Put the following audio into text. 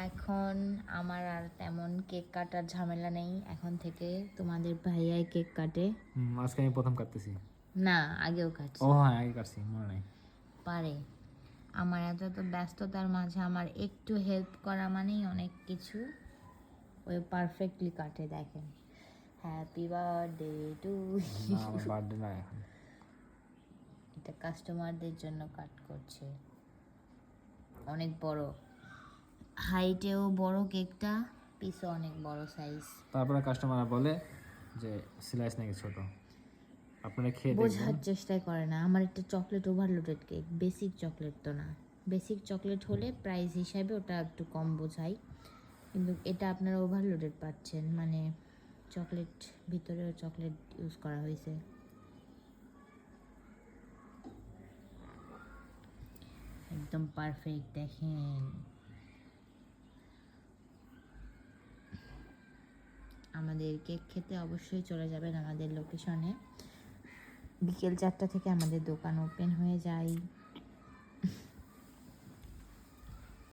এখন আমার আর তেমন কেক কাটার ঝামেলা নেই, এখন থেকে তোমাদের ভাইয়াই কেক কাটে। আজকে আমি প্রথম কাটতেছি। না, আগেও কাটছে। ও হ্যাঁ, আগে কাটছি, মনে নাই। পারে। আমার এত ব্যস্ততার মাঝে আমার একটু হেল্প করা মানেই অনেক কিছু। ওই পারফেক্টলি কাটে, দেখেন। Happy birthday to. না, আমার বার্থডে না এখন। এটা কাস্টমারদের জন্য কাট করছে। অনেক বড়, হাইটেও বড় কেকটা, পিসও অনেক বড় সাইজ। তারপরে কাস্টমাররা বলে যে স্লাইস নাকি ছোট। আপনারা খেয়ে দেখবেন। বোঝার চেষ্টাই করে না। আমার একটা chocolate overloaded cake, basic chocolate তো না। বেসিক চকলেট হলে প্রাইস হিসাবে ওটা একটু কম বোঝাই, কিন্তু এটা আপনারা ওভারলোডেড পাচ্ছেন, মানে চকলেট, ভিতরেও চকলেট ইউজ করা হয়েছে। একদম পারফেক্ট, দেখেন। আমাদের কেক খেতে অবশ্যই চলে যাবেন আমাদের লোকেশনে। বিকেল 4টা থেকে আমাদের দোকান ওপেন হয়ে যায়।